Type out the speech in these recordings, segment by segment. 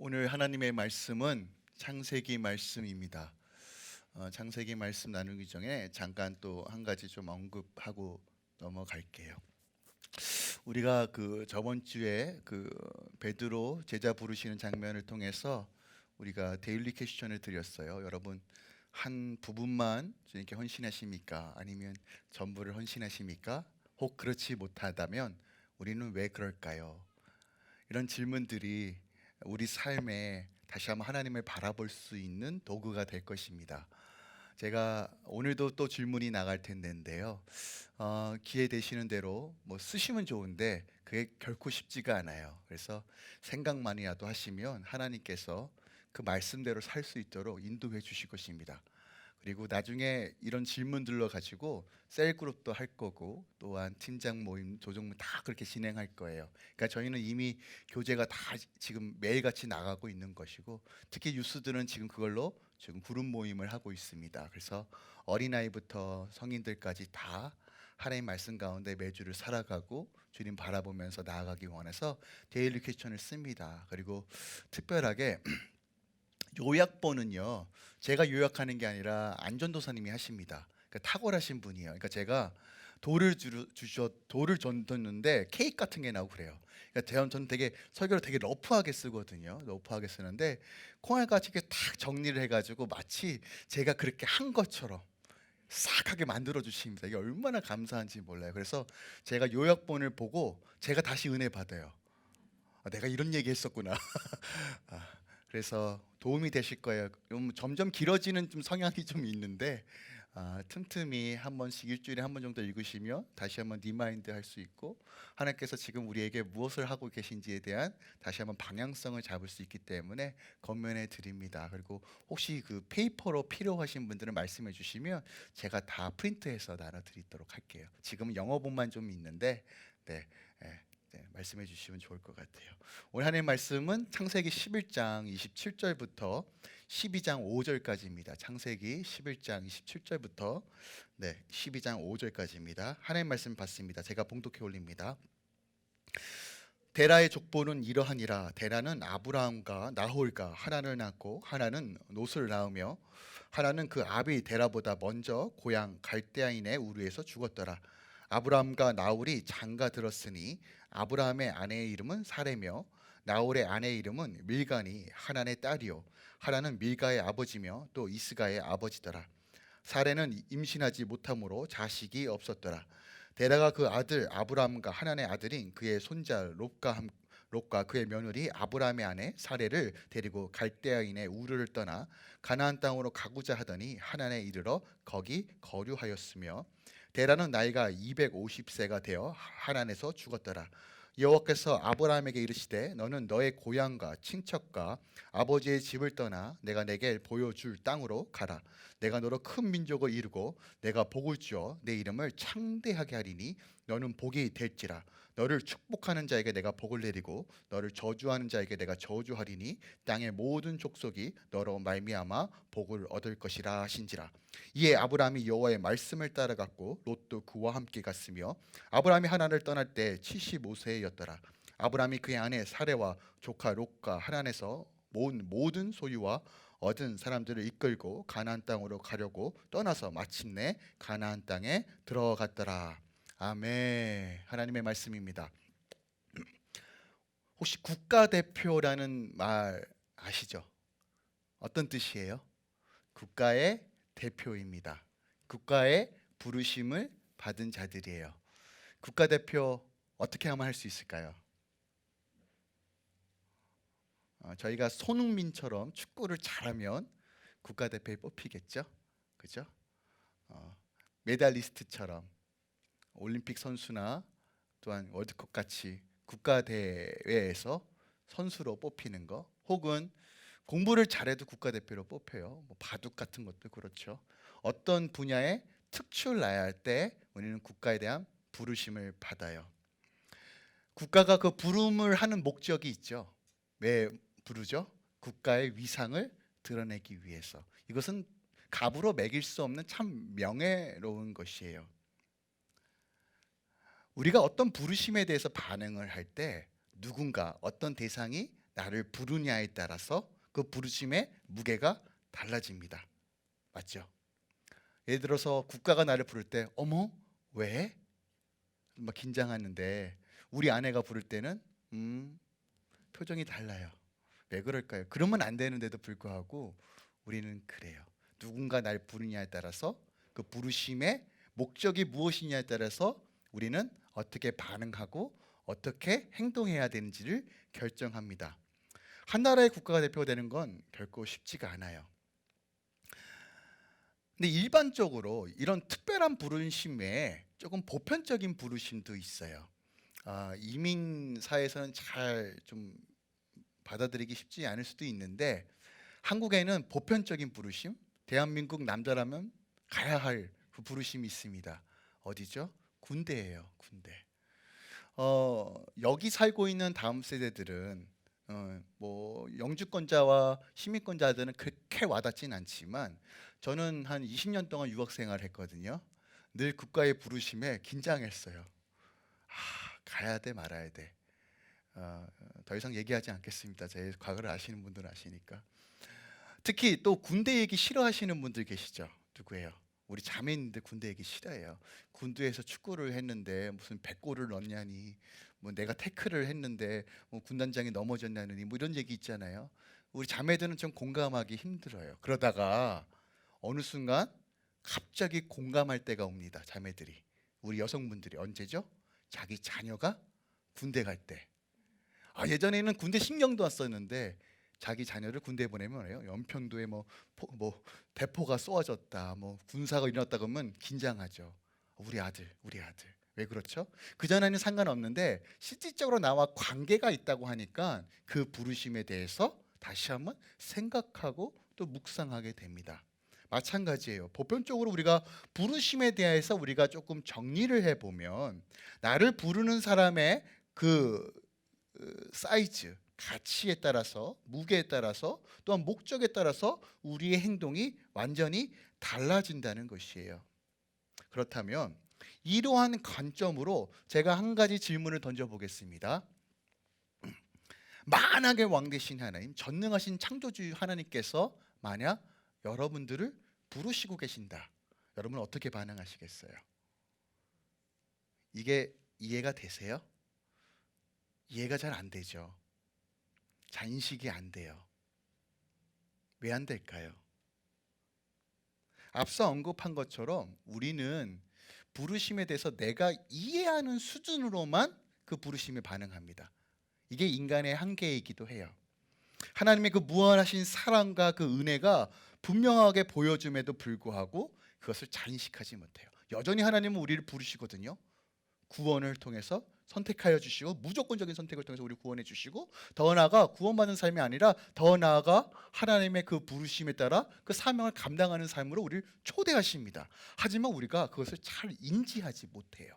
오늘 하나님의 말씀은 창세기 말씀입니다. 창세기 말씀 나누기 전에 잠깐 또 한 가지 좀 언급하고 넘어갈게요. 우리가 저번 주에 베드로 제자 부르시는 장면을 통해서 우리가 데일리 퀘스천을 드렸어요. 여러분, 한 부분만 주님께 헌신하십니까? 아니면 전부를 헌신하십니까? 혹 그렇지 못하다면 우리는 왜 그럴까요? 이런 질문들이 우리 삶에 다시 한번 하나님을 바라볼 수 있는 도구가 될 것입니다. 제가 오늘도 또 질문이 나갈 텐데요. 기회 되시는 대로 뭐 쓰시면 좋은데 그게 결코 쉽지가 않아요. 그래서 생각만이라도 하시면 하나님께서 그 말씀대로 살 수 있도록 인도해 주실 것입니다. 그리고 나중에 이런 질문들로 가지고 셀그룹도 할 거고, 또한 팀장 모임, 조정 모임 다 그렇게 진행할 거예요. 그러니까 저희는 이미 교재가 다 지금 매일같이 나가고 있는 것이고, 특히 유스들은 지금 그걸로 지금 그룹 모임을 하고 있습니다. 그래서 어린아이부터 성인들까지 다 하나님 말씀 가운데 매주를 살아가고 주님 바라보면서 나아가기 원해서 데일리 퀘스천을 씁니다. 그리고 특별하게 요약본은요, 제가 요약하는 게 아니라 안전도사님이 하십니다. 그러니까 탁월하신 분이에요. 그러니까 제가 돌을 줬는데 케이크 같은 게 나오고 그래요. 그러니까 저는 되게 설교를 되게 러프하게 쓰거든요. 러프하게 쓰는데 콩알같이 이렇게 탁 정리를 해가지고 마치 제가 그렇게 한 것처럼 싹하게 만들어 주십니다. 이게 얼마나 감사한지 몰라요. 그래서 제가 요약본을 보고 제가 다시 은혜 받아요. 내가 이런 얘기 했었구나. 그래서 도움이 되실 거예요. 점점 길어지는 좀 성향이 좀 있는데, 틈틈이 한 번씩 일주일에 한 번 정도 읽으시면 다시 한번 리마인드 할 수 있고, 하나님께서 지금 우리에게 무엇을 하고 계신지에 대한 다시 한번 방향성을 잡을 수 있기 때문에 권면해 드립니다. 그리고 혹시 그 페이퍼로 필요하신 분들은 말씀해 주시면 제가 다 프린트해서 나눠 드리도록 할게요. 지금 영어본만 좀 있는데, 네. 예. 네, 말씀해 주시면 좋을 것 같아요. 오늘 하나님의 말씀은 창세기 11장 27절부터 12장 5절까지입니다. 창세기 11장 27절부터 12장 5절까지입니다. 하나님의 말씀 받습니다. 제가 봉독해 올립니다. 데라의 족보는 이러하니라. 데라는 아브라함과 나홀과 하란을 낳고 하란은 롯을 낳으며 하란은 그 아비 데라보다 먼저 고향 갈대아인의 우르에서 죽었더라. 아브라함과 나홀이 장가 들었으니 아브라함의 아내의 이름은 사레며 나홀의 아내의 이름은 밀가니 하란의 딸이요 하란은 밀가의 아버지며 또 이스가의 아버지더라. 사레는 임신하지 못함으로 자식이 없었더라. 데라가 그 아들 아브라함과 하란의 아들인 그의 손자 롯과 그의 며느리 아브라함의 아내 사레를 데리고 갈대아인의 우르를 떠나 가나안 땅으로 가고자 하더니 하란에 이르러 거기 거류하였으며 데라는 나이가 250세가 되어 하란에서 죽었더라. 여호와께서 아브라함에게 이르시되 너는 너의 고향과 친척과 아버지의 집을 떠나 내가 내게 보여줄 땅으로 가라. 내가 너로 큰 민족을 이루고 내가 복을 주어 내 이름을 창대하게 하리니 너는 복이 될지라. 너를 축복하는 자에게 내가 복을 내리고 너를 저주하는 자에게 내가 저주하리니 땅의 모든 족속이 너로 말미암아 복을 얻을 것이라 하신지라. 이에 아브라함이 여호와의 말씀을 따라갔고 롯도 그와 함께 갔으며 아브라함이 하란을 떠날 때 75세였더라. 아브라함이 그의 아내 사레와 조카 롯과 하란에서 모은 모든 소유와 얻은 사람들을 이끌고 가나안 땅으로 가려고 떠나서 마침내 가나안 땅에 들어갔더라. 아멘. 하나님의 말씀입니다. 혹시 국가대표라는 말 아시죠? 어떤 뜻이에요? 국가의 대표입니다. 국가의 부르심을 받은 자들이에요. 국가대표 어떻게 하면 할 수 있을까요? 저희가 손흥민처럼 축구를 잘하면 국가대표에 뽑히겠죠? 그죠? 메달리스트처럼 올림픽 선수나 또한 월드컵 같이 국가대회에서 선수로 뽑히는 거, 혹은 공부를 잘해도 국가대표로 뽑혀요. 뭐 바둑 같은 것도 그렇죠. 어떤 분야에 특출을 나야 할 때 우리는 국가에 대한 부르심을 받아요. 국가가 그 부름을 하는 목적이 있죠. 왜 부르죠? 국가의 위상을 드러내기 위해서. 이것은 값으로 매길 수 없는 참 명예로운 것이에요. 우리가 어떤 부르심에 대해서 반응을 할 때 누군가 어떤 대상이 나를 부르냐에 따라서 그 부르심의 무게가 달라집니다. 맞죠? 예를 들어서 국가가 나를 부를 때 어머 왜? 막 긴장하는데 우리 아내가 부를 때는 표정이 달라요. 왜 그럴까요? 그러면 안 되는데도 불구하고 우리는 그래요. 누군가 날 부르냐에 따라서 그 부르심의 목적이 무엇이냐에 따라서 우리는 어떻게 반응하고 어떻게 행동해야 되는지를 결정합니다. 한 나라의 국가가 대표가 되는 건 결코 쉽지가 않아요. 근데 일반적으로 이런 특별한 부르심에 조금 보편적인 부르심도 있어요. 이민 사회에서는 잘 좀 받아들이기 쉽지 않을 수도 있는데 한국에는 보편적인 부르심, 대한민국 남자라면 가야 할 그 부르심이 있습니다. 어디죠? 군대예요. 군대. 여기 살고 있는 다음 세대들은 뭐 영주권자와 시민권자들은 그렇게 와닿진 않지만 저는 한 20년 동안 유학 생활을 했거든요. 늘 국가의 부르심에 긴장했어요. 가야 돼 말아야 돼. 더 이상 얘기하지 않겠습니다. 제 과거를 아시는 분들은 아시니까. 특히 또 군대 얘기 싫어하시는 분들 계시죠? 누구예요? 우리 자매님들 군대 얘기 싫어해요. 군대에서 축구를 했는데 무슨 100골을 넣냐니, 뭐 내가 태클을 했는데 뭐 군단장이 넘어졌냐니, 뭐 이런 얘기 있잖아요. 우리 자매들은 좀 공감하기 힘들어요. 그러다가 어느 순간 갑자기 공감할 때가 옵니다. 자매들이, 우리 여성분들이 언제죠? 자기 자녀가 군대 갈 때. 예전에는 군대 신경도 안 썼는데 자기 자녀를 군대에 보내면 해요. 연평도에 뭐 대포가 쏘아졌다, 뭐 군사가 일어났다 그러면 긴장하죠. 우리 아들, 우리 아들. 왜 그렇죠? 그 전에는 상관없는데 실질적으로 나와 관계가 있다고 하니까 그 부르심에 대해서 다시 한번 생각하고 또 묵상하게 됩니다. 마찬가지예요. 보편적으로 우리가 부르심에 대해서 우리가 조금 정리를 해보면 나를 부르는 사람의 그 사이즈, 가치에 따라서, 무게에 따라서, 또한 목적에 따라서 우리의 행동이 완전히 달라진다는 것이에요. 그렇다면 이러한 관점으로 제가 한 가지 질문을 던져보겠습니다. 만악의 왕 되신 하나님, 전능하신 창조주 하나님께서 만약 여러분들을 부르시고 계신다. 여러분은 어떻게 반응하시겠어요? 이게 이해가 되세요? 이해가 잘 안 되죠. 잔식이 안 돼요. 왜 안 될까요? 앞서 언급한 것처럼 우리는 부르심에 대해서 내가 이해하는 수준으로만 그 부르심에 반응합니다. 이게 인간의 한계이기도 해요. 하나님의 그 무한하신 사랑과 그 은혜가 분명하게 보여줌에도 불구하고 그것을 잔식하지 못해요. 여전히 하나님은 우리를 부르시거든요. 구원을 통해서 선택하여 주시고 무조건적인 선택을 통해서 우리 구원해 주시고, 더 나아가 구원받는 삶이 아니라 더 나아가 하나님의 그 부르심에 따라 그 사명을 감당하는 삶으로 우리를 초대하십니다. 하지만 우리가 그것을 잘 인지하지 못해요.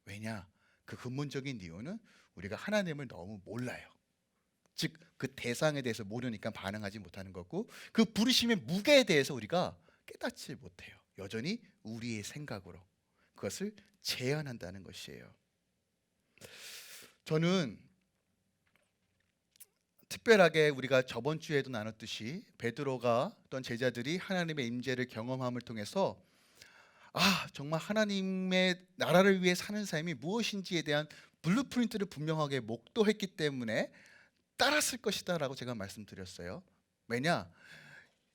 왜냐? 그 근본적인 이유는 우리가 하나님을 너무 몰라요. 즉 그 대상에 대해서 모르니까 반응하지 못하는 거고, 그 부르심의 무게에 대해서 우리가 깨닫지 못해요. 여전히 우리의 생각으로 그것을 제한한다는 것이에요. 저는 특별하게 우리가 저번 주에도 나눴듯이 베드로가 어떤 제자들이 하나님의 임재를 경험함을 통해서 정말 하나님의 나라를 위해 사는 삶이 무엇인지에 대한 블루프린트를 분명하게 목도했기 때문에 따랐을 것이다 라고 제가 말씀드렸어요. 왜냐?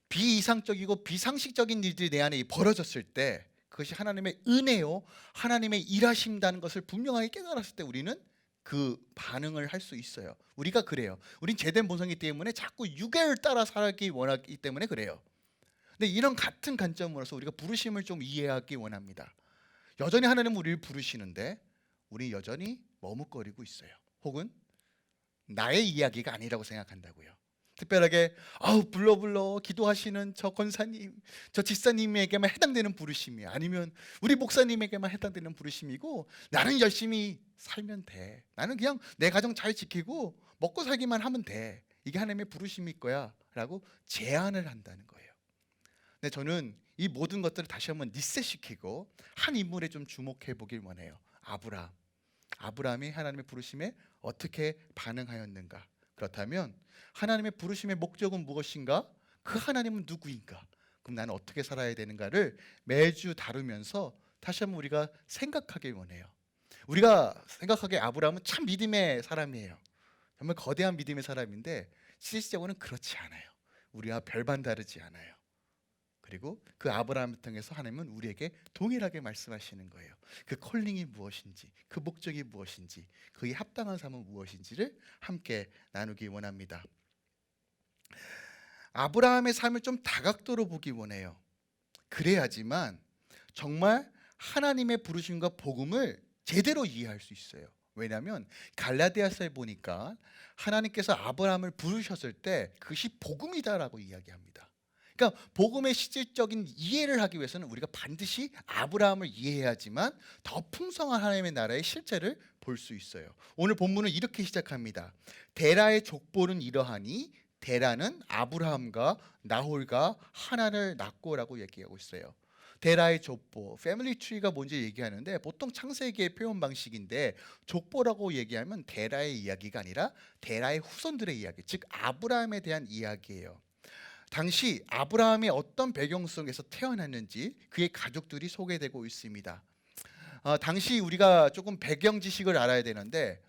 비이상적이고 비상식적인 일들이 내 안에 벌어졌을 때 그것이 하나님의 은혜요, 하나님의 일하신다는 것을 분명하게 깨달았을 때 우리는 그 반응을 할 수 있어요. 우리가 그래요. 우린 죄된 본성이기 때문에 자꾸 유괴를 따라 살기 원하기 때문에 그래요. 근데 이런 같은 관점으로서 우리가 부르심을 좀 이해하기 원합니다. 여전히 하나님은 우리를 부르시는데 우리 여전히 머뭇거리고 있어요. 혹은 나의 이야기가 아니라고 생각한다고요. 특별하게 불러 기도하시는 저 권사님, 저 집사님에게만 해당되는 부르심이, 아니면 우리 목사님에게만 해당되는 부르심이고 나는 열심히 살면 돼. 나는 그냥 내 가정 잘 지키고 먹고 살기만 하면 돼. 이게 하나님의 부르심일 거야 라고 제안을 한다는 거예요. 근데 저는 이 모든 것들을 다시 한번 리셋시키고 한 인물에 좀 주목해 보길 원해요. 아브라함이 하나님의 부르심에 어떻게 반응하였는가. 그렇다면 하나님의 부르심의 목적은 무엇인가? 그 하나님은 누구인가? 그럼 나는 어떻게 살아야 되는가를 매주 다루면서 다시 한번 우리가 생각하길 원해요. 우리가 생각하기에 아브라함은 참 믿음의 사람이에요. 정말 거대한 믿음의 사람인데 실질적으로는 그렇지 않아요. 우리와 별반 다르지 않아요. 그리고 그 아브라함을 통해서 하나님은 우리에게 동일하게 말씀하시는 거예요. 그 콜링이 무엇인지, 그 목적이 무엇인지, 그에 합당한 삶은 무엇인지를 함께 나누기 원합니다. 아브라함의 삶을 좀 다각도로 보기 원해요. 그래야지만 정말 하나님의 부르심과 복음을 제대로 이해할 수 있어요. 왜냐하면 갈라디아서에 보니까 하나님께서 아브라함을 부르셨을 때 그것이 복음이다라고 이야기합니다. 그러니까 복음의 실질적인 이해를 하기 위해서는 우리가 반드시 아브라함을 이해해야지만 더 풍성한 하나님의 나라의 실체를 볼 수 있어요. 오늘 본문은 이렇게 시작합니다. 데라의 족보는 이러하니 데라는 아브라함과 나홀과 하란을 낳고라고 얘기하고 있어요. 데라의 족보, 패밀리 트리가 뭔지 얘기하는데 보통 창세기의 표현 방식인데 족보라고 얘기하면 데라의 이야기가 아니라 데라의 후손들의 이야기, 즉 아브라함에 대한 이야기예요. 당시 아브라함이 어떤 배경 속에서 태어났는지 그의 가족들이 소개되고 있습니다. 당시 우리가 조금 배경 지식을 알아야 되는데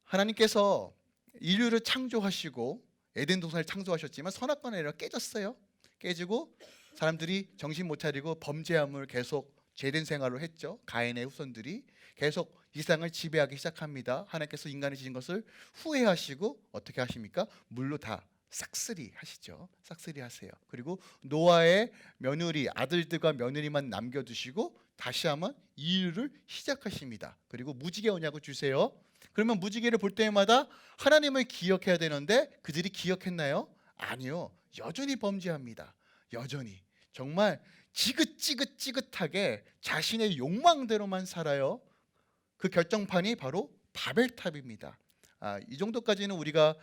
하나님께서 인류를 창조하시고 에덴 동산을 창조하셨지만 선악과는 아니라 깨졌어요. 깨지고 사람들이 정신 못 차리고 범죄함을 계속 죄된 생활을 했죠. 가인의 후손들이 계속 이 세상을 지배하기 시작합니다. 하나님께서 인간을 지은 것을 후회하시고 어떻게 하십니까? 물로 다 싹쓸이 하시죠. 싹쓸이 하세요. 그리고 노아의 며느리, 아들들과 며느리만 남겨두시고 다시 한번 인류를 시작하십니다. 그리고 무지개 언약을 주세요. 그러면 무지개를 볼 때마다 하나님을 기억해야 되는데 그들이 기억했나요? 아니요. 여전히 범죄합니다. 여전히 정말 지긋지긋하게 자신의 욕망대로만 살아요. 그 결정판이 바로 바벨탑입니다. 이 정도까지는 우리가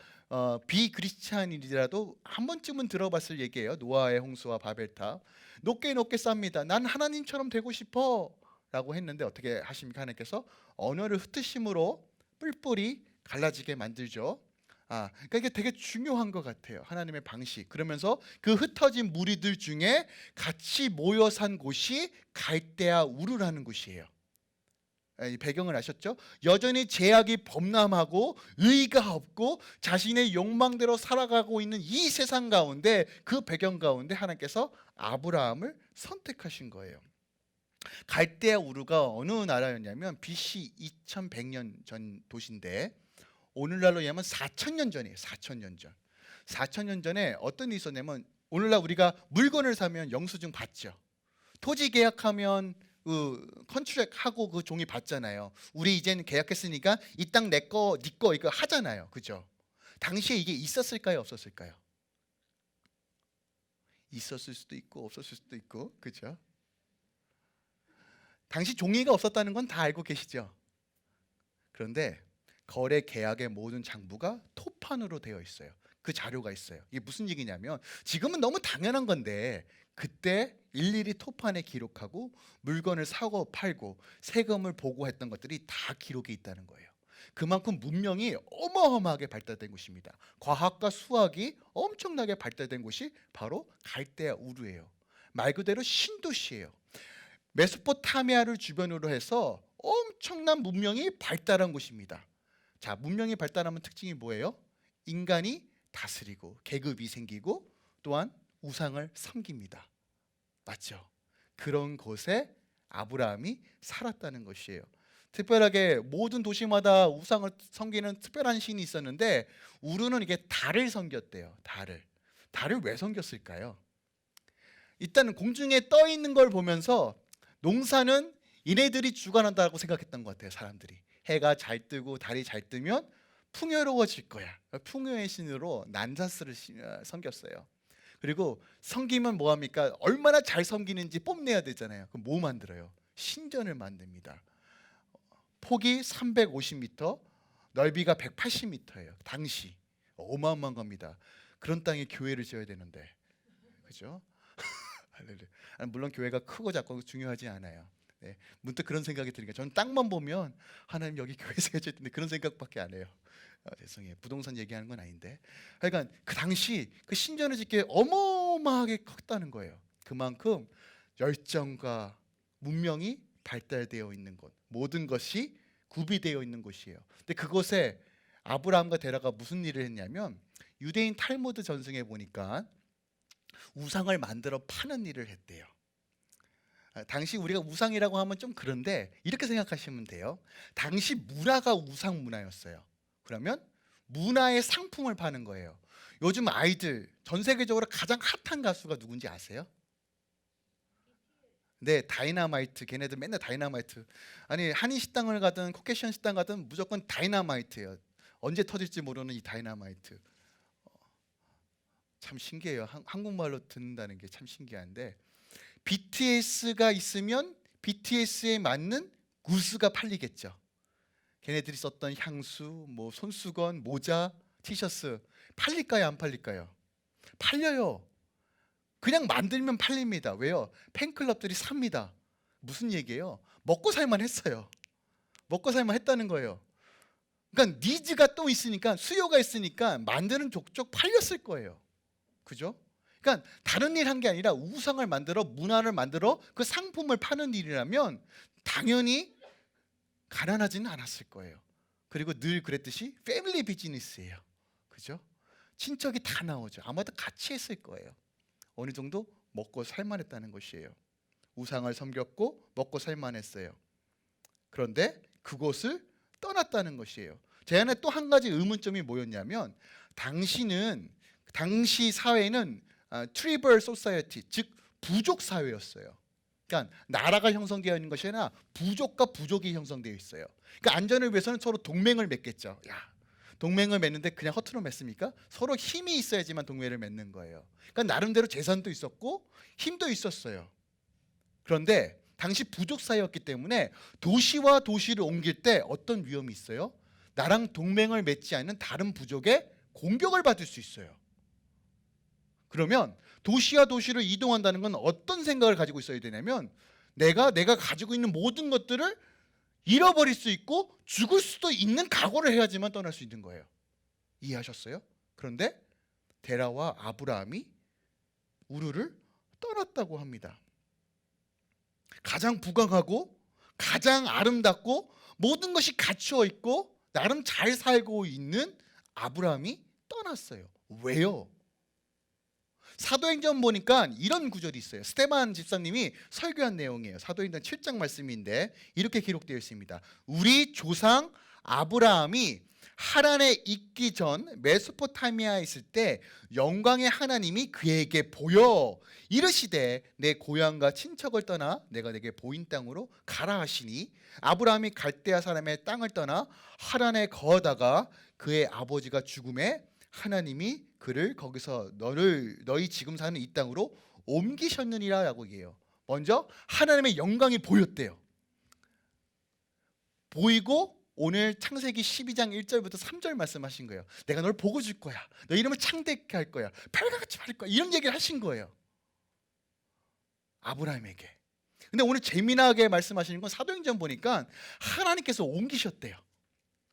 비크리스찬이라도 한 번쯤은 들어봤을 얘기예요. 노아의 홍수와 바벨탑. 높게 쌓습니다. 난 하나님처럼 되고 싶어 라고 했는데 어떻게 하십니까? 하나님께서 언어를 흩으심으로 뿔뿔이 갈라지게 만들죠. 그러니까 이게 되게 중요한 것 같아요. 하나님의 방식. 그러면서 그 흩어진 무리들 중에 같이 모여 산 곳이 갈대아 우르라는 곳이에요. 이 배경을 아셨죠? 여전히 죄악이 범람하고 의가 없고 자신의 욕망대로 살아가고 있는 이 세상 가운데 그 배경 가운데 하나님께서 아브라함을 선택하신 거예요. 갈대아 우르가 어느 나라였냐면 BC 2100년 전 도시인데 오늘날로 얘기하면 4000년 전이에요. 4000년 전. 4000년 전에 어떤 일이 있었냐면 오늘날 우리가 물건을 사면 영수증 받죠. 토지 계약하면 컨트랙하고 그 종이 받잖아요. 우리 이제는 계약했으니까 이 땅 내 거, 네 거 이거 하잖아요. 그죠? 당시에 이게 있었을까요? 없었을까요? 있었을 수도 있고 없었을 수도 있고. 그죠? 당시 종이가 없었다는 건 다 알고 계시죠? 그런데 거래 계약의 모든 장부가 토판으로 되어 있어요. 그 자료가 있어요. 이게 무슨 얘기냐면 지금은 너무 당연한 건데 그때 일일이 토판에 기록하고 물건을 사고 팔고 세금을 보고했던 것들이 다 기록이 있다는 거예요. 그만큼 문명이 어마어마하게 발달된 곳입니다. 과학과 수학이 엄청나게 발달된 곳이 바로 갈대아 우르예요. 말 그대로 신도시예요. 메소포타미아를 주변으로 해서 엄청난 문명이 발달한 곳입니다. 자, 문명이 발달하면 특징이 뭐예요? 인간이 다스리고 계급이 생기고 또한 우상을 섬깁니다. 맞죠? 그런 곳에 아브라함이 살았다는 것이에요. 특별하게 모든 도시마다 우상을 섬기는 특별한 신이 있었는데 우르는 이게 달을 섬겼대요. 달을 왜 섬겼을까요? 일단은 공중에 떠 있는 걸 보면서 농사는 이네들이 주관한다고 생각했던 것 같아요. 사람들이 해가 잘 뜨고 달이 잘 뜨면 풍요로워질 거야. 풍요의 신으로 난자스를 섬겼어요. 그리고 섬기면 뭐합니까? 얼마나 잘 섬기는지 뽐내야 되잖아요. 그럼 뭐 만들어요? 신전을 만듭니다. 폭이 350m, 넓이가 180m예요. 당시 어마어마한 겁니다. 그런 땅에 교회를 지어야 되는데, 그죠? 물론 교회가 크고 작고 중요하지 않아요. 네, 문득 그런 생각이 드니까 저는 땅만 보면 하나님 여기 교회 세워질 텐데 그런 생각밖에 안 해요. 죄송해요. 부동산 얘기하는 건 아닌데. 그러니까 그 당시 그 신전을 짓기에 어마어마하게 컸다는 거예요. 그만큼 열정과 문명이 발달되어 있는 곳, 모든 것이 구비되어 있는 곳이에요. 근데 그곳에 아브라함과 데라가 무슨 일을 했냐면 유대인 탈무드 전승에 보니까 우상을 만들어 파는 일을 했대요. 당시 우리가 우상이라고 하면 좀 그런데 이렇게 생각하시면 돼요. 당시 문화가 우상 문화였어요. 그러면 문화의 상품을 파는 거예요. 요즘 아이들 전 세계적으로 가장 핫한 가수가 누군지 아세요? 네, 다이너마이트. 걔네들 맨날 다이너마이트. 아니 한인 식당을 가든 코케이션 식당 가든 무조건 다이너마이트예요. 언제 터질지 모르는 이 다이너마이트. 참 신기해요. 한국말로 듣는다는 게 참 신기한데 BTS가 있으면 BTS에 맞는 구스가 팔리겠죠. 걔네들이 썼던 향수, 뭐 손수건, 모자, 티셔츠 팔릴까요? 안 팔릴까요? 팔려요. 그냥 만들면 팔립니다. 왜요? 팬클럽들이 삽니다. 무슨 얘기예요? 먹고 살만 했어요. 먹고 살만 했다는 거예요. 그러니까 니즈가 또 있으니까 수요가 있으니까 만드는 족족 팔렸을 거예요. 그죠? 그러니까 다른 일 한 게 아니라 우상을 만들어 문화를 만들어 그 상품을 파는 일이라면 당연히 가난하지는 않았을 거예요. 그리고 늘 그랬듯이 패밀리 비즈니스예요. 그죠? 친척이 다 나오죠. 아마도 같이 했을 거예요. 어느 정도 먹고 살만했다는 것이에요. 우상을 섬겼고 먹고 살만했어요. 그런데 그곳을 떠났다는 것이에요. 제 안에 또 한 가지 의문점이 뭐였냐면 당시 사회는 트리벌 소사이어티, 즉 부족 사회였어요. 그러니까 나라가 형성되어 있는 것이 아니라 부족과 부족이 형성되어 있어요. 그러니까 안전을 위해서는 서로 동맹을 맺겠죠. 야, 동맹을 맺는데 그냥 허투루 맺습니까? 서로 힘이 있어야지만 동맹을 맺는 거예요. 그러니까 나름대로 재산도 있었고 힘도 있었어요. 그런데 당시 부족 사회였기 때문에 도시와 도시를 옮길 때 어떤 위험이 있어요? 나랑 동맹을 맺지 않는 다른 부족의 공격을 받을 수 있어요. 그러면 도시와 도시를 이동한다는 건 어떤 생각을 가지고 있어야 되냐면 내가 가지고 있는 모든 것들을 잃어버릴 수 있고 죽을 수도 있는 각오를 해야지만 떠날 수 있는 거예요. 이해하셨어요? 그런데 데라와 아브라함이 우르를 떠났다고 합니다. 가장 부강하고 가장 아름답고 모든 것이 갖추어 있고 나름 잘 살고 있는 아브라함이 떠났어요. 왜요? 사도행전 보니까 이런 구절이 있어요. 스테반 집사님이 설교한 내용이에요. 사도행전 7장 말씀인데 이렇게 기록되어 있습니다. 우리 조상 아브라함이 하란에 있기 전 메소포타미아에 있을 때 영광의 하나님이 그에게 보여 이르시되 내 고향과 친척을 떠나 내가 내게 보인 땅으로 가라 하시니 아브라함이 갈대아 사람의 땅을 떠나 하란에 거하다가 그의 아버지가 죽음에 하나님이 그를 거기서 너희 지금 사는 이 땅으로 옮기셨느니라라고 얘기해요. 먼저 하나님의 영광이 보였대요. 보이고 오늘 창세기 12장 1절부터 3절 말씀하신 거예요. 내가 널 보고 줄 거야. 너 이름을 창대케 할 거야. 별같이 바를 거야. 이런 얘기를 하신 거예요. 아브라함에게. 근데 오늘 재미나게 말씀하시는 건 사도행전 보니까 하나님께서 옮기셨대요.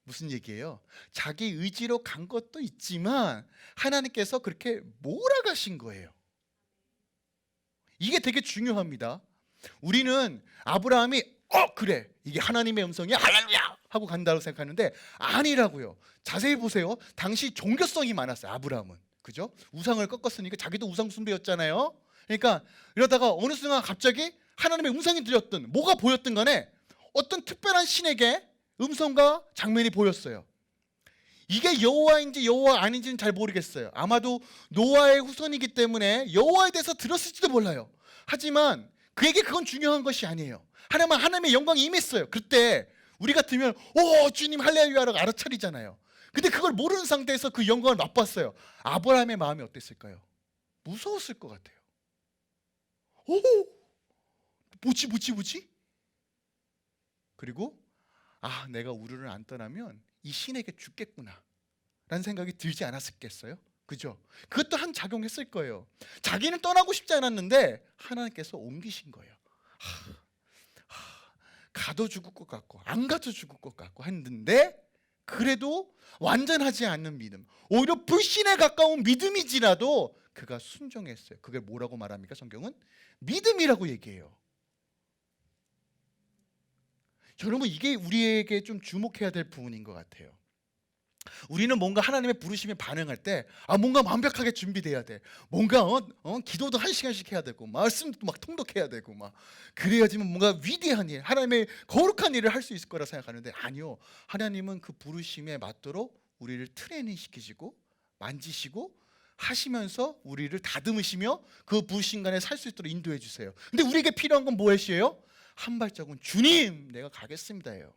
무슨 얘기예요? 자기 의지로 간 것도 있지만 하나님께서 그렇게 몰아가신 거예요. 이게 되게 중요합니다. 우리는 아브라함이 그래 이게 하나님의 음성이야 할렐루야 하고 간다고 생각하는데 아니라고요. 자세히 보세요. 당시 종교성이 많았어요. 아브라함은. 그죠? 우상을 꺾었으니까 자기도 우상 숭배였잖아요. 그러니까 이러다가 어느 순간 갑자기 하나님의 음성이 들렸든 뭐가 보였든 간에 어떤 특별한 신에게 음성과 장면이 보였어요. 이게 여호와인지 여호와 아닌지는 잘 모르겠어요. 아마도 노아의 후손이기 때문에 여호와에 대해서 들었을지도 몰라요. 하지만 그에게 그건 중요한 것이 아니에요. 하나님의 영광이 임했어요. 그때 우리 같으면 오 주님 할렐루야라고 알아차리잖아요. 근데 그걸 모르는 상태에서 그 영광을 맛봤어요. 아브라함의 마음이 어땠을까요? 무서웠을 것 같아요. 오 뭐지? 그리고 내가 우르를 안 떠나면 이 신에게 죽겠구나 라는 생각이 들지 않았겠어요? 그죠? 그것도 한 작용했을 거예요. 자기는 떠나고 싶지 않았는데 하나님께서 옮기신 거예요. 가도 죽을 것 같고 안 가도 죽을 것 같고 했는데 그래도 완전하지 않는 믿음, 오히려 불신에 가까운 믿음이지라도 그가 순종했어요. 그게 뭐라고 말합니까? 성경은 믿음이라고 얘기해요. 여러분, 이게 우리에게 좀 주목해야 될 부분인 것 같아요. 우리는 뭔가 하나님의 부르심에 반응할 때 뭔가 완벽하게 준비돼야 돼. 뭔가 기도도 1시간씩 해야 되고 말씀도 막 통독해야 되고 막 그래야지만 뭔가 위대한 일, 하나님의 거룩한 일을 할 수 있을 거라 생각하는데 아니요. 하나님은 그 부르심에 맞도록 우리를 트레이닝 시키시고 만지시고 하시면서 우리를 다듬으시며 그 부르심 간에 살 수 있도록 인도해 주세요. 근데 우리에게 필요한 건 무엇이에요? 한 발자국은 주님 내가 가겠습니다예요.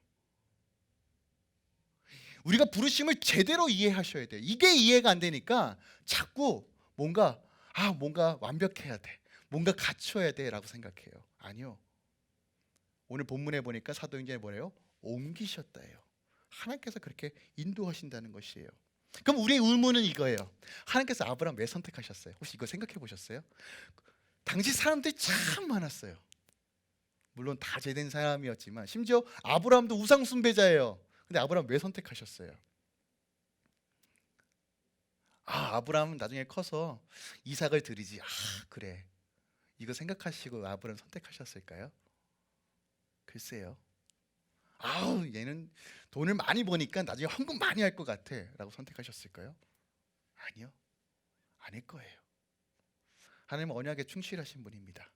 우리가 부르심을 제대로 이해하셔야 돼요. 이게 이해가 안 되니까 자꾸 뭔가 완벽해야 돼, 뭔가 갖춰야 돼라고 생각해요. 아니요. 오늘 본문에 보니까 사도행전에 뭐래요? 옮기셨다예요. 하나님께서 그렇게 인도하신다는 것이에요. 그럼 우리의 의문은 이거예요. 하나님께서 아브라함 왜 선택하셨어요? 혹시 이거 생각해 보셨어요? 당시 사람들이 참 많았어요. 물론 다 제된 사람이었지만 심지어 아브라함도 우상 숭배자예요. 근데 아브라함 왜 선택하셨어요? 아브라함은 나중에 커서 이삭을 드리지. 그래. 이거 생각하시고 아브라함 선택하셨을까요? 글쎄요. 얘는 돈을 많이 버니까 나중에 헌금 많이 할 것 같아 라고 선택하셨을까요? 아니요. 아닐 거예요. 하나님은 언약에 충실하신 분입니다.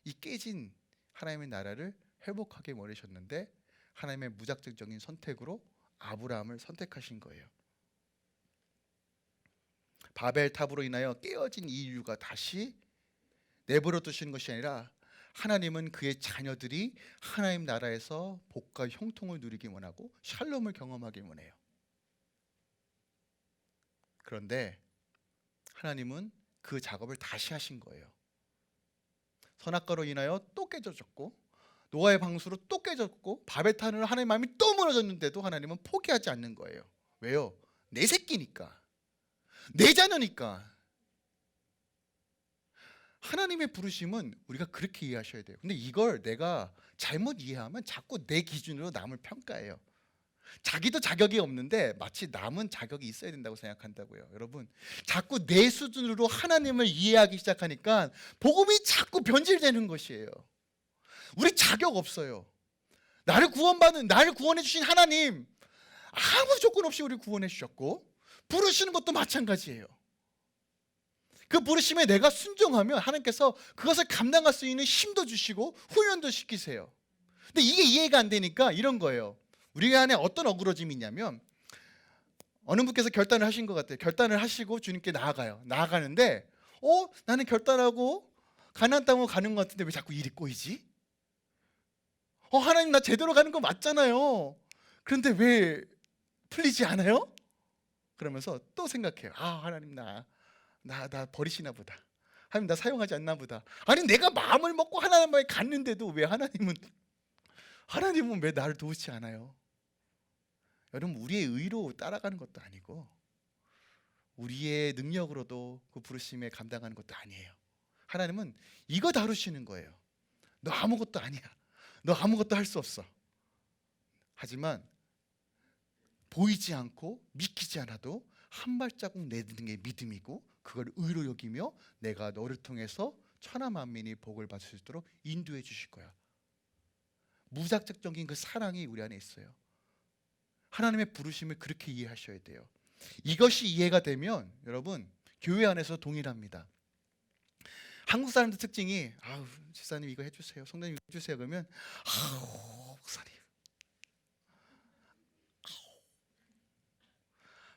이 깨진 하나님의 나라를 회복하게 원하셨는데 하나님의 무작정적인 선택으로 아브라함을 선택하신 거예요. 바벨탑으로 인하여 깨어진 인류가 다시 내버려 두시는 것이 아니라 하나님은 그의 자녀들이 하나님 나라에서 복과 형통을 누리기 원하고 샬롬을 경험하기 원해요. 그런데 하나님은 그 작업을 다시 하신 거예요. 선악과로 인하여 또 깨져졌고 노아의 방수로 또 깨졌고 바벨탑으로 하나님의 마음이 또 무너졌는데도 하나님은 포기하지 않는 거예요. 왜요? 내 새끼니까, 내 자녀니까. 하나님의 부르심은 우리가 그렇게 이해하셔야 돼요. 근데 이걸 내가 잘못 이해하면 자꾸 내 기준으로 남을 평가해요. 자기도 자격이 없는데 마치 남은 자격이 있어야 된다고 생각한다고요. 여러분, 자꾸 내 수준으로 하나님을 이해하기 시작하니까 복음이 자꾸 변질되는 것이에요. 우리 자격 없어요. 나를 구원해 주신 하나님, 아무 조건 없이 우리 구원해 주셨고 부르시는 것도 마찬가지예요. 그 부르심에 내가 순종하면 하나님께서 그것을 감당할 수 있는 힘도 주시고 훈련도 시키세요. 근데 이게 이해가 안 되니까 이런 거예요. 우리 안에 어떤 어그러짐이 있냐면 어느 분께서 결단을 하신 것 같아요. 결단을 하시고 주님께 나아가는데 나는 결단하고 가나안 땅으로 가는 것 같은데 왜 자꾸 일이 꼬이지? 하나님 나 제대로 가는 거 맞잖아요. 그런데 왜 풀리지 않아요? 그러면서 또 생각해요. 하나님 나 버리시나 보다. 하나님 나 사용하지 않나 보다. 아니 내가 마음을 먹고 하나님께 갔는데도 왜 하나님은 왜 나를 도우지 않아요? 여러분, 우리의 의로 따라가는 것도 아니고 우리의 능력으로도 그 부르심에 감당하는 것도 아니에요. 하나님은 이거 다루시는 거예요. 너 아무것도 아니야. 너 아무것도 할 수 없어. 하지만 보이지 않고 믿기지 않아도 한 발자국 내딛는 게 믿음이고 그걸 의로 여기며 내가 너를 통해서 천하 만민이 복을 받을 수 있도록 인도해 주실 거야. 무작정적인 그 사랑이 우리 안에 있어요. 하나님의 부르심을 그렇게 이해하셔야 돼요. 이것이 이해가 되면 여러분 교회 안에서 동일합니다. 한국 사람들 특징이 집사님 이거 해주세요, 성도님 이거 해주세요 그러면 목사님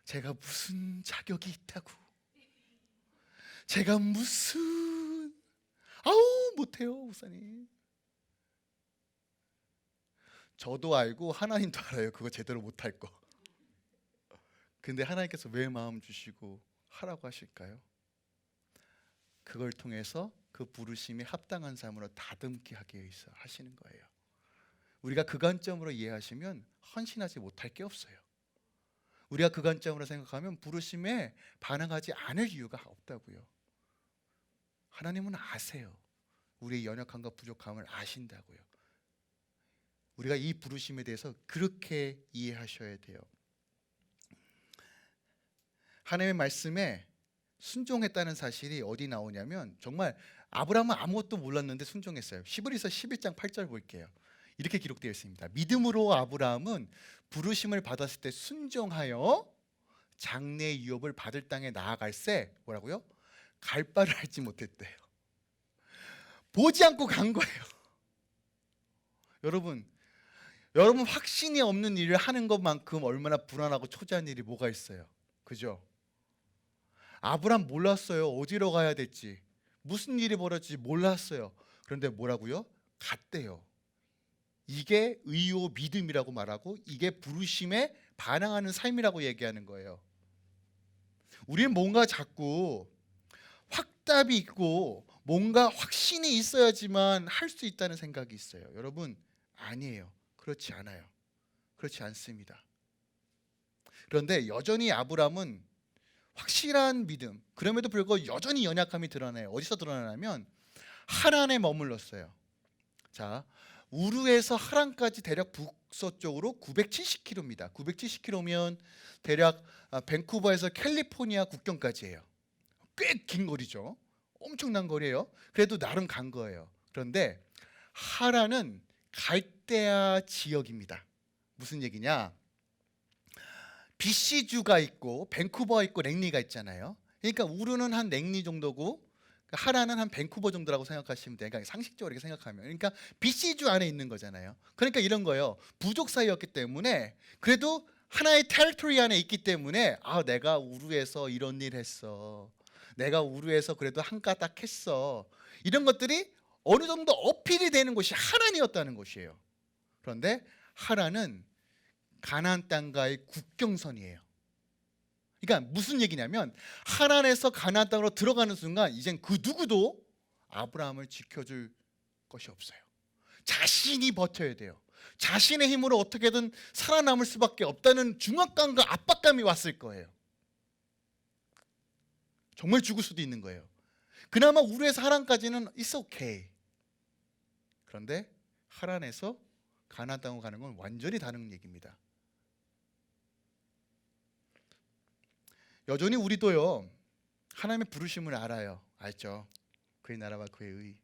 제가 무슨 자격이 있다고, 제가 무슨 못해요 목사님. 저도 알고 하나님도 알아요. 그거 제대로 못할 거. 근데 하나님께서 왜 마음 주시고 하라고 하실까요? 그걸 통해서 그 부르심에 합당한 삶으로 다듬게 하기 위해서 하시는 거예요. 우리가 그 관점으로 이해하시면 헌신하지 못할 게 없어요. 우리가 그 관점으로 생각하면 부르심에 반응하지 않을 이유가 없다고요. 하나님은 아세요. 우리의 연약함과 부족함을 아신다고요. 우리가 이 부르심에 대해서 그렇게 이해하셔야 돼요. 하나님의 말씀에 순종했다는 사실이 어디 나오냐면 정말 아브라함은 아무것도 몰랐는데 순종했어요. 히브리서 11장 8절 볼게요. 이렇게 기록되어 있습니다. 믿음으로 아브라함은 부르심을 받았을 때 순종하여 장래 유업을 받을 땅에 나아갈새 뭐라고요? 갈 바를 알지 못했대요. 보지 않고 간 거예요. 여러분 확신이 없는 일을 하는 것만큼 얼마나 불안하고 초조한 일이 뭐가 있어요. 그죠? 아브라함 몰랐어요. 어디로 가야 될지, 무슨 일이 벌어질지 몰랐어요. 그런데 뭐라고요? 갔대요. 이게 의요 믿음이라고 말하고 이게 부르심에 반응하는 삶이라고 얘기하는 거예요. 우리는 뭔가 자꾸 확답이 있고 뭔가 확신이 있어야지만 할 수 있다는 생각이 있어요. 여러분 아니에요. 그렇지 않아요. 그렇지 않습니다. 그런데 여전히 아브라함은 확실한 믿음, 그럼에도 불구하고 여전히 연약함이 드러나요. 어디서 드러나냐면 하란에 머물렀어요. 자, 우르에서 하란까지 대략 북서쪽으로 970km입니다. 970km면 대략 밴쿠버에서 캘리포니아 국경까지예요. 꽤 긴 거리죠. 엄청난 거리예요. 그래도 나름 간 거예요. 그런데 하란은 갈대아 지역입니다. 무슨 얘기냐? BC주가 있고 밴쿠버가 있고 랭리가 있잖아요. 그러니까 우르는 한 랭리 정도고 하란은 한 밴쿠버 정도라고 생각하시면 돼요. 그러니까 상식적으로 이렇게 생각하면, 그러니까 BC주 안에 있는 거잖아요. 그러니까 이런 거예요. 부족 사이였기 때문에 그래도 하나의 테리토리 안에 있기 때문에 내가 우르에서 이런 일 했어. 내가 우르에서 그래도 한 까딱 했어. 이런 것들이 어느 정도 어필이 되는 곳이 하란이었다는 것이에요. 그런데 하란은 가나안 땅과의 국경선이에요. 그러니까 무슨 얘기냐면 하란에서 가나안 땅으로 들어가는 순간 이젠 그 누구도 아브라함을 지켜줄 것이 없어요. 자신이 버텨야 돼요. 자신의 힘으로 어떻게든 살아남을 수밖에 없다는 중압감과 압박감이 왔을 거예요. 정말 죽을 수도 있는 거예요. 그나마 우르에서 하란까지는 it's okay. 그런데 하란에서 가나안 땅으로 가는 건 완전히 다른 얘기입니다. 여전히 우리도요 하나님의 부르심을 알아요. 알죠? 그의 나라와 그의 의.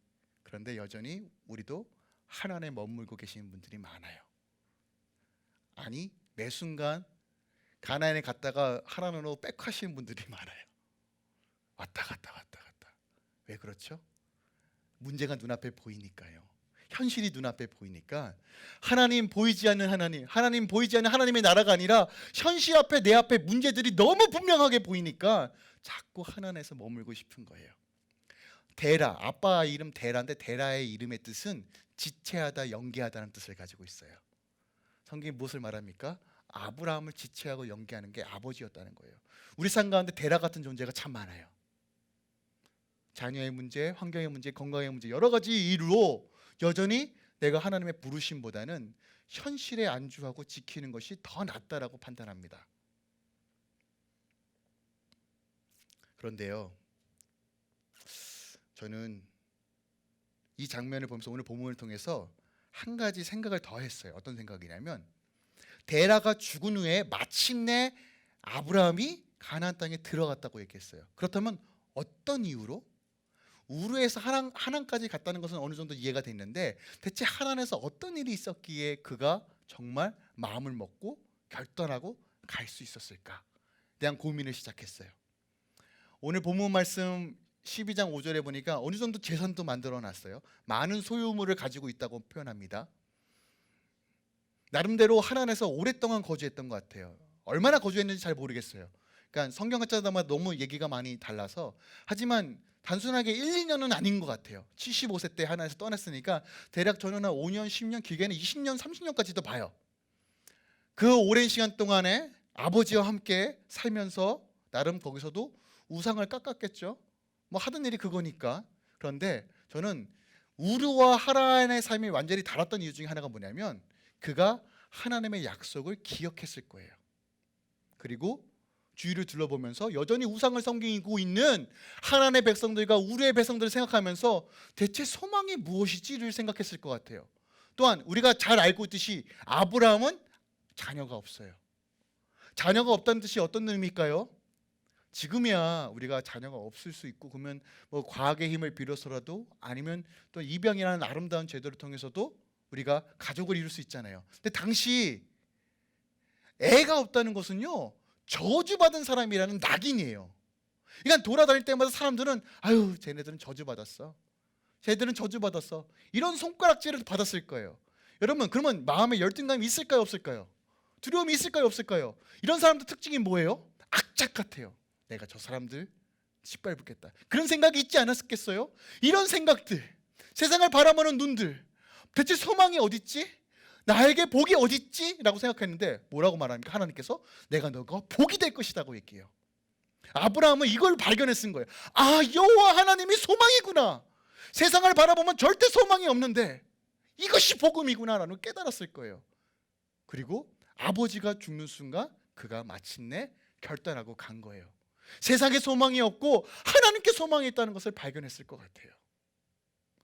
그런데 여전히 우리도 하나님에 머물고 계시는 분들이 많아요. 아니 매 순간 가나안에 갔다가 하나님으로 백하시는 분들이 많아요. 왔다 갔다. 왜 그렇죠? 문제가 눈앞에 보이니까요. 현실이 눈앞에 보이니까 하나님 보이지 않는 하나님 보이지 않는 하나님의 나라가 아니라 현실 앞에 내 앞에 문제들이 너무 분명하게 보이니까 자꾸 하나님에서 머물고 싶은 거예요. 데라, 아빠 이름 데라인데 데라의 이름의 뜻은 지체하다, 연계하다는 뜻을 가지고 있어요. 성경이 무엇을 말합니까? 아브라함을 지체하고 연계하는 게 아버지였다는 거예요. 우리 삶 가운데 데라 같은 존재가 참 많아요. 자녀의 문제, 환경의 문제, 건강의 문제, 여러 가지 이유로 여전히 내가 하나님의 부르심보다는 현실에 안주하고 지키는 것이 더 낫다라고 판단합니다. 그런데요, 저는 이 장면을 보면서 오늘 본문을 통해서 한 가지 생각을 더 했어요. 어떤 생각이냐면 데라가 죽은 후에 마침내 아브라함이 가나안 땅에 들어갔다고 얘기했어요. 그렇다면 어떤 이유로? 우르에서 하란까지 갔다는 것은 어느 정도 이해가 됐는데 대체 하란에서 어떤 일이 있었기에 그가 정말 마음을 먹고 결단하고 갈 수 있었을까에 대한 고민을 시작했어요. 오늘 본문 말씀 12장 5절에 보니까 어느 정도 재산도 만들어 놨어요. 많은 소유물을 가지고 있다고 표현합니다. 나름대로 하란에서 오랫동안 거주했던 것 같아요. 얼마나 거주했는지 잘 모르겠어요. 그러니까 성경 자마다 너무 얘기가 많이 달라서, 하지만 단순하게 1, 2년은 아닌 것 같아요. 75세 때 하나에서 떠났으니까 대략 저는 한 5년, 10년, 길게는 20년, 30년까지도 봐요. 그 오랜 시간 동안에 아버지와 함께 살면서 나름 거기서도 우상을 깎았겠죠. 뭐 하던 일이 그거니까. 그런데 저는 우르와 하란의 삶이 완전히 달랐던 이유 중에 하나가 뭐냐면 그가 하나님의 약속을 기억했을 거예요. 그리고 주위를 둘러보면서 여전히 우상을 섬기고 있는 하나님의 백성들과 우리의 백성들을 생각하면서 대체 소망이 무엇이지를 생각했을 것 같아요. 또한 우리가 잘 알고 있듯이 아브라함은 자녀가 없어요. 자녀가 없다는 뜻이 어떤 의미일까요? 지금이야 우리가 자녀가 없을 수 있고, 그러면 뭐 과학의 힘을 빌어서라도, 아니면 또 입양이라는 아름다운 제도를 통해서도 우리가 가족을 이룰 수 있잖아요. 근데 당시 애가 없다는 것은요, 저주받은 사람이라는 낙인이에요. 그러니까 돌아다닐 때마다 사람들은 아유, 쟤네들은 저주받았어, 쟤들은 저주받았어, 이런 손가락질을 받았을 거예요. 여러분, 그러면 마음에 열등감이 있을까요, 없을까요? 두려움이 있을까요, 없을까요? 이런 사람들 특징이 뭐예요? 악착 같아요. 내가 저 사람들 짓밟겠다, 그런 생각이 있지 않았겠어요? 이런 생각들, 세상을 바라보는 눈들, 대체 소망이 어딨지? 나에게 복이 어딨지? 라고 생각했는데 뭐라고 말합니까? 하나님께서 내가 너가 복이 될 것이라고 얘기해요. 아브라함은 이걸 발견했은 거예요. 아, 여호와 하나님이 소망이구나. 세상을 바라보면 절대 소망이 없는데 이것이 복음이구나 라는 걸 깨달았을 거예요. 그리고 아버지가 죽는 순간 그가 마침내 결단하고 간 거예요. 세상에 소망이 없고 하나님께 소망이 있다는 것을 발견했을 것 같아요.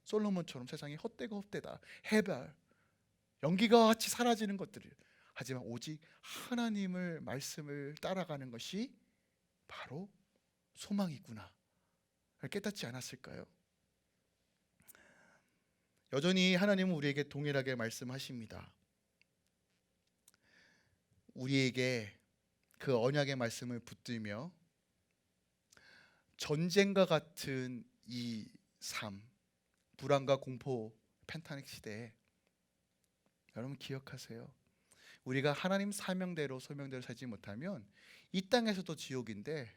솔로몬처럼 세상이 헛되고 헛되다, 해발, 연기가 같이 사라지는 것들을, 하지만 오직 하나님을 말씀을 따라가는 것이 바로 소망이구나 깨닫지 않았을까요? 여전히 하나님은 우리에게 동일하게 말씀하십니다. 우리에게 그 언약의 말씀을 붙들며 전쟁과 같은 이 삶, 불안과 공포, 팬타닉 시대에 여러분 기억하세요. 우리가 하나님 사명대로 소명대로 살지 못하면 이 땅에서도 지옥인데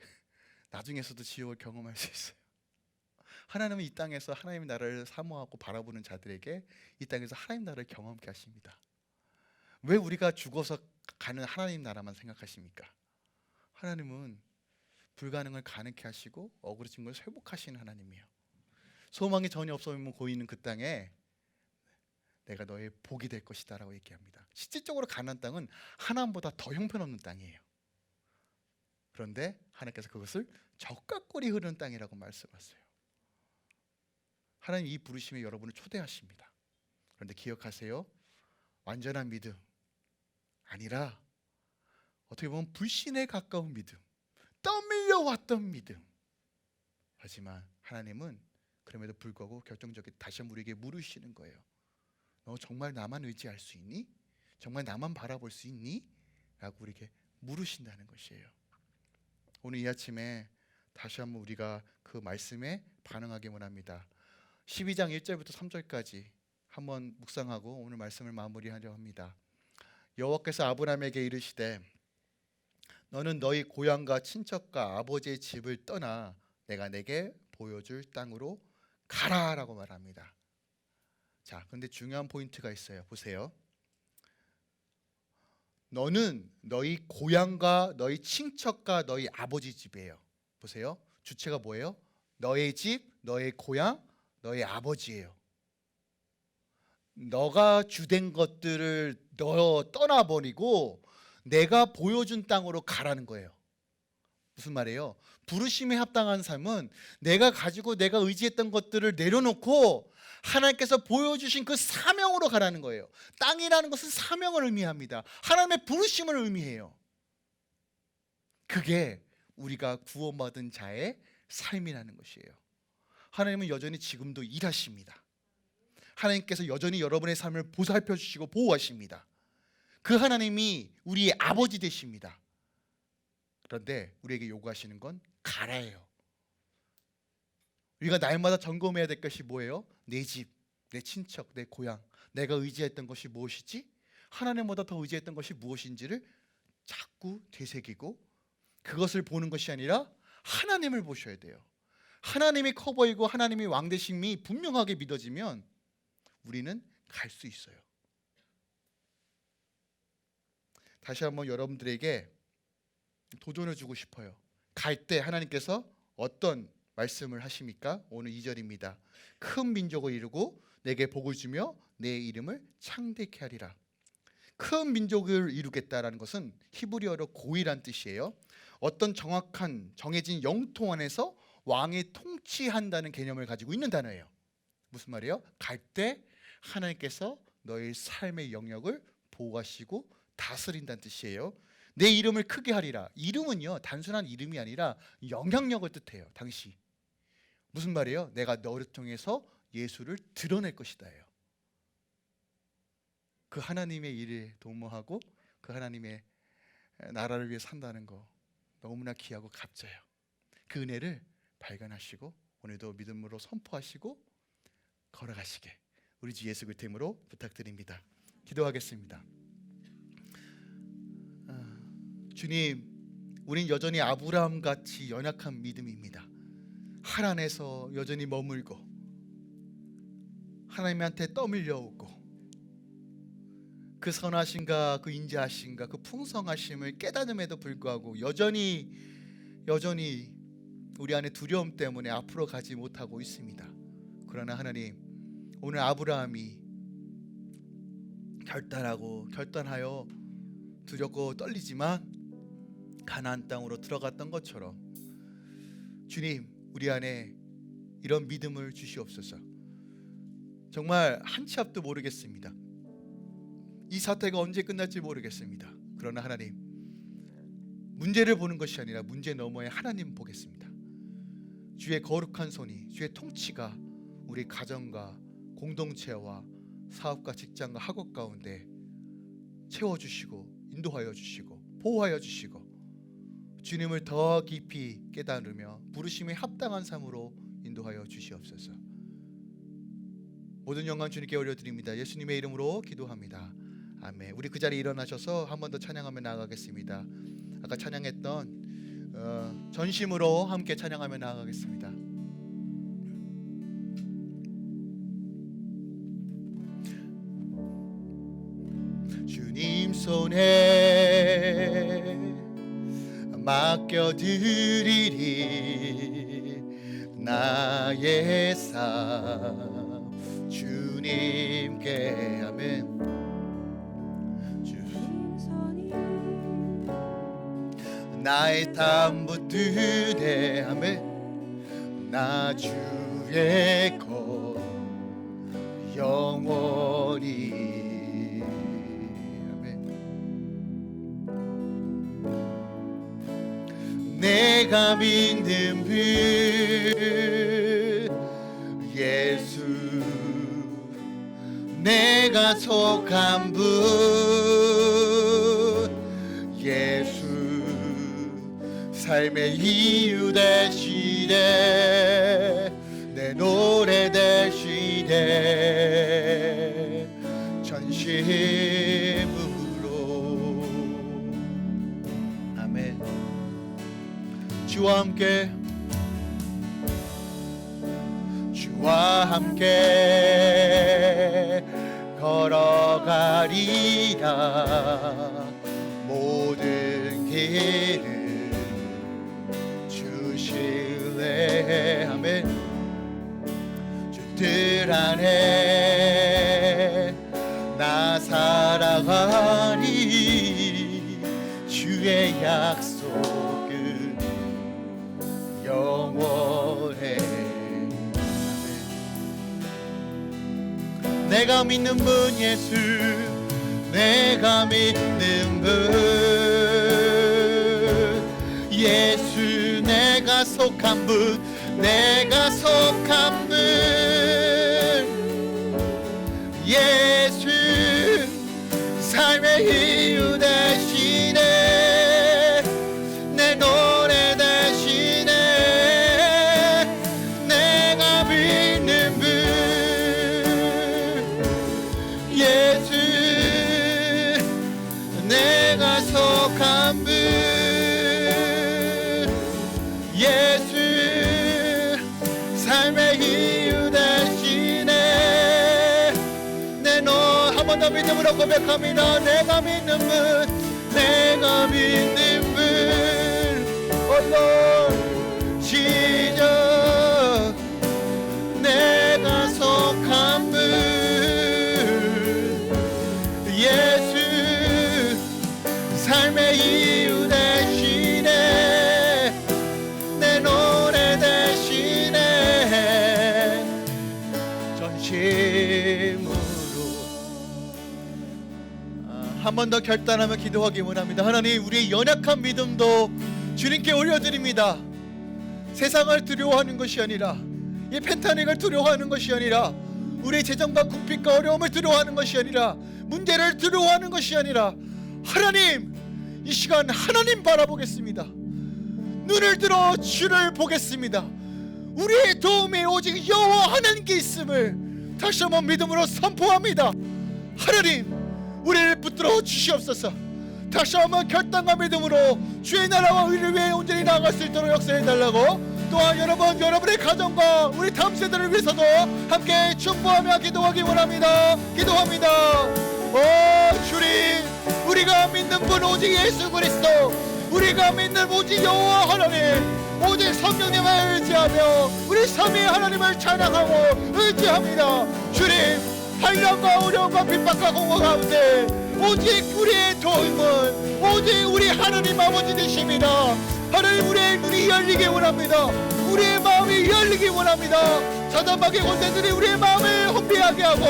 나중에서도 지옥을 경험할 수 있어요. 하나님은 이 땅에서 하나님의 나라를 사모하고 바라보는 자들에게 이 땅에서 하나님 나라를 경험케 하십니다. 왜 우리가 죽어서 가는 하나님 나라만 생각하십니까? 하나님은 불가능을 가능케 하시고 어그러진 걸 회복하시는 하나님이에요. 소망이 전혀 없어 보이는 그 땅에 내가 너의 복이 될 것이다 라고 얘기합니다. 실질적으로 가나안 땅은 하나님보다 더 형편없는 땅이에요. 그런데 하나님께서 그것을 젖과 꿀이 흐르는 땅이라고 말씀하세요. 하나님 이 부르심에 여러분을 초대하십니다. 그런데 기억하세요. 완전한 믿음 아니라 어떻게 보면 불신에 가까운 믿음, 떠밀려 왔던 믿음. 하지만 하나님은 그럼에도 불구하고 결정적인 다시 한번 우리에게 물으시는 거예요. 너 정말 나만 의지할 수 있니? 정말 나만 바라볼 수 있니? 라고 우리에게 물으신다는 것이에요. 오늘 이 아침에 다시 한번 우리가 그 말씀에 반응하기 원합니다. 12장 1절부터 3절까지 한번 묵상하고 오늘 말씀을 마무리하려 합니다. 여호와께서 아브라함에게 이르시되 너는 너희 고향과 친척과 아버지의 집을 떠나 내가 내게 보여줄 땅으로 가라라고 말합니다. 자, 근데 중요한 포인트가 있어요. 보세요. 너는 너희 고향과 너희 친척과 너희 아버지 집이에요. 보세요. 주체가 뭐예요? 너의 집, 너의 고향, 너의 아버지예요. 너가 주된 것들을 너 떠나버리고 내가 보여준 땅으로 가라는 거예요. 무슨 말이에요? 부르심에 합당한 삶은 내가 가지고 내가 의지했던 것들을 내려놓고 하나님께서 보여주신 그 사명으로 가라는 거예요. 땅이라는 것은 사명을 의미합니다. 하나님의 부르심을 의미해요. 그게 우리가 구원받은 자의 삶이라는 것이에요. 하나님은 여전히 지금도 일하십니다. 하나님께서 여전히 여러분의 삶을 보살펴 주시고 보호하십니다. 그 하나님이 우리의 아버지 되십니다. 그런데 우리에게 요구하시는 건 가라예요. 우리가 날마다 점검해야 될 것이 뭐예요? 내 집, 내 친척, 내 고향, 내가 의지했던 것이 무엇이지? 하나님보다 더 의지했던 것이 무엇인지를 자꾸 되새기고 그것을 보는 것이 아니라 하나님을 보셔야 돼요. 하나님이 커 보이고 하나님이 왕 되심이 분명하게 믿어지면 우리는 갈 수 있어요. 다시 한번 여러분들에게 도전을 주고 싶어요. 갈 때 하나님께서 어떤 말씀을 하십니까? 오늘 2절입니다. 큰 민족을 이루고 내게 복을 주며 내 이름을 창대케 하리라. 큰 민족을 이루겠다라는 것은 히브리어로 고이란 뜻이에요. 어떤 정확한 정해진 영토 안에서 왕이 통치한다는 개념을 가지고 있는 단어예요. 무슨 말이에요? 갈 때 하나님께서 너의 삶의 영역을 보호하시고 다스린다는 뜻이에요. 내 이름을 크게 하리라. 이름은요, 단순한 이름이 아니라 영향력을 뜻해요. 당시 무슨 말이에요? 내가 너를 통해서 예수를 드러낼 것이다예요. 그 하나님의 일에 도모하고 그 하나님의 나라를 위해 산다는 거 너무나 귀하고 값져요. 그 은혜를 발견하시고 오늘도 믿음으로 선포하시고 걸어가시게 우리 주 예수 그리스도 이름으로 부탁드립니다. 기도하겠습니다. 주님, 우린 여전히 아브라함 같이 연약한 믿음입니다. 하나님에서 여전히 머물고 하나님한테 떠밀려오고 그 선하심과 그 인자하심과 그 풍성하심을 깨달음에도 불구하고 여전히 우리 안에 두려움 때문에 앞으로 가지 못하고 있습니다. 그러나 하나님, 오늘 아브라함이 결단하여 두렵고 떨리지만 가나안 땅으로 들어갔던 것처럼 주님, 우리 안에 이런 믿음을 주시옵소서. 정말 한 치 앞도 모르겠습니다. 이 사태가 언제 끝날지 모르겠습니다. 그러나 하나님, 문제를 보는 것이 아니라 문제 너머에 하나님 보겠습니다. 주의 거룩한 손이, 주의 통치가 우리 가정과 공동체와 사업과 직장과 학업 가운데 채워주시고 인도하여 주시고 보호하여 주시고 주님을 더 깊이 깨달으며 부르심에 합당한 삶으로 인도하여 주시옵소서. 모든 영광 주님께 올려드립니다. 예수님의 이름으로 기도합니다. 아멘. 우리 그 자리에 일어나셔서 한 번 더 찬양하며 나아가겠습니다. 아까 찬양했던 전심으로 함께 찬양하며 나아가겠습니다. 주님 손에 맡겨드리리 나의 삶 주님께. 아멘. 나의 담 붙드네. 아멘. 나 주의 것 영원히. 아멘. 내가 믿는 분 예수, 내가 속한 분 예수, 삶의 이유 되시네, 내 노래 되시네, 전심으로. 아멘. 주와 함께, 주와 함께 걸어가리라. 모든 길을 주실래. 아멘. 주들 안에 나 살아가니 주의 약속은 영원해. 내가 믿는 분 예수, 내가 믿는 분 예수, 내가 속한 분, 내가 속한 분 예수, 삶의 이유 되시네, 내 노래 되시네. 내가 믿는 분 예수, 내가 속한 분 예수, 삶의 이유 되시네. 내 너 한 번 더 믿음으로 고백합니다. 내가 믿는 분, 내가 믿는 분 홀로 시작. 내가 속한 분 예수, 삶의 이유 되시네, 내 노래 되시네, 전심으로. 한 번 더 결단하며 기도하기 원합니다. 하나님, 우리의 연약한 믿음도 주님께 올려드립니다. 세상을 두려워하는 것이 아니라, 이 펜타닉을 두려워하는 것이 아니라, 우리의 재정과 궁핍과 어려움을 두려워하는 것이 아니라, 문제를 두려워하는 것이 아니라, 하나님, 이 시간 하나님 바라보겠습니다. 눈을 들어 주를 보겠습니다. 우리의 도움이 오직 여호와 하나님께 있음을 다시 한번 믿음으로 선포합니다. 하나님, 우리를 붙들어 주시옵소서. 다시 한번 결단과 믿음으로 주의 나라와 의를 위해 온전히 나아갈 수 있도록 역사해달라고, 또한 여러분의 가정과 우리 다음 세대를 위해서도 함께 충고하며 기도하기 원합니다. 기도합니다. 오 주님, 우리가 믿는 분 오직 예수 그리스도, 우리가 믿는 오직 여호와 하나님, 오직 성령님을 의지하며 우리 삼위 하나님을 찬양하고 의지합니다. 주님, 환난과 어려움과 핍박과 공허 가운데 오직 우리의 도움은 오직 우리 하나님 아버지 되십니다. 하나님, 우리의 눈이 열리기 원합니다. 우리의 마음이 열리기 원합니다. 사단마귀 권세들이 우리의 마음을 혼비하게 하고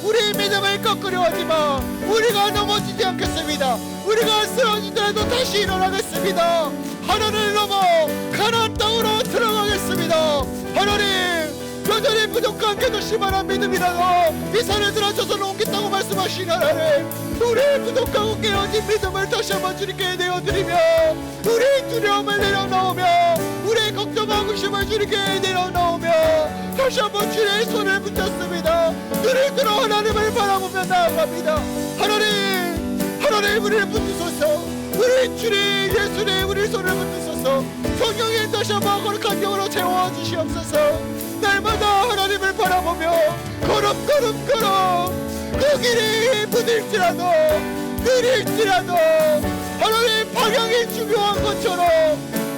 우리의 믿음을 꺾으려 하지만 우리가 넘어지지 않겠습니다. 우리가 쓰러지더라도 다시 일어나겠습니다. 하늘을 넘어 가나안 땅으로 들어가겠습니다. 하나님, 여전히 부족한 개도시만한 믿음이라도 이 산을 들어쳐서 옮긴다고 말씀하신 하나님, 우리의 부족하고 깨어진 믿음을 다시 한번 주님께 내어드리며 우리의 두려움을 내려놓으며 우리의 걱정과 의심을 주님께 내려놓으며 다시 한번 주의 손을 붙잡습니다. 눈을 들어 하나님을 바라보며 나아갑니다. 하나님, 우리를 붙드소서. 우리 주님 예수님, 우리 손을 붙드소서. 성령님, 다시 한번 거룩한 영으로 채워주시옵소서. 날마다 하나님을 바라보며 걸음 그 길이 부딜지라도 느릴지라도 하나님, 방향이 중요한 것처럼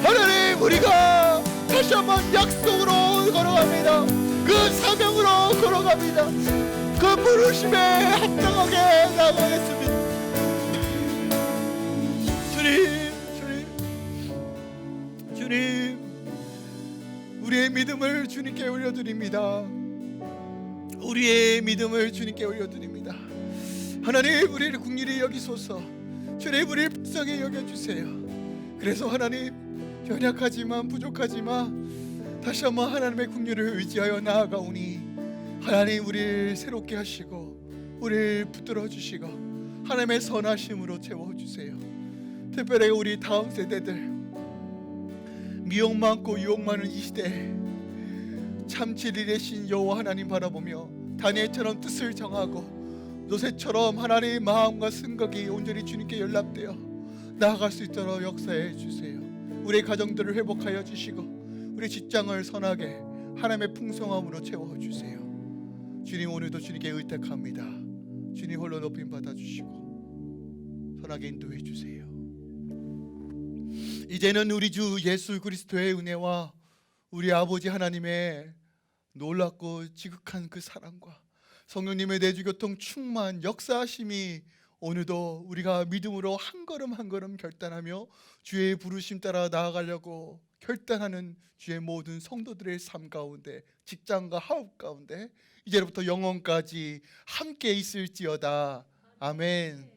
하나님, 우리가 다시 한번 약속으로 걸어갑니다. 그 사명으로 걸어갑니다. 그 부르심에 합당하게 나아가겠습니다. 주님, 우리의 믿음을 주님께 올려드립니다. 우리의 믿음을 주님께 올려드립니다. 하나님, 우리를 긍휼히 여기소서. 주님, 우리를 불쌍히 여겨주세요. 그래서 하나님, 연약하지만 부족하지만 다시 한번 하나님의 긍휼을 의지하여 나아가오니 하나님, 우리를 새롭게 하시고 우리를 붙들어 주시고 하나님의 선하심으로 채워주세요. 특별히 우리 다음 세대들, 미혹 많고 유혹 많은 이 시대에 참 진리의 신 여호와 하나님 바라보며 다니엘처럼 뜻을 정하고 요셉처럼 하나님의 마음과 생각이 온전히 주님께 연락되어 나아갈 수 있도록 역사해 주세요. 우리의 가정들을 회복하여 주시고 우리 직장을 선하게 하나님의 풍성함으로 채워주세요. 주님, 오늘도 주님께 의탁합니다. 주님 홀로 높임 받아주시고 선하게 인도해 주세요. 이제는 우리 주 예수 그리스도의 은혜와 우리 아버지 하나님의 놀랍고 지극한 그 사랑과 성령님의 내주교통 충만 역사하심이 오늘도 우리가 믿음으로 한 걸음 한 걸음 결단하며 주의 부르심 따라 나아가려고 결단하는 주의 모든 성도들의 삶 가운데, 직장과 하업 가운데 이제부터 영원까지 함께 있을지어다. 아멘.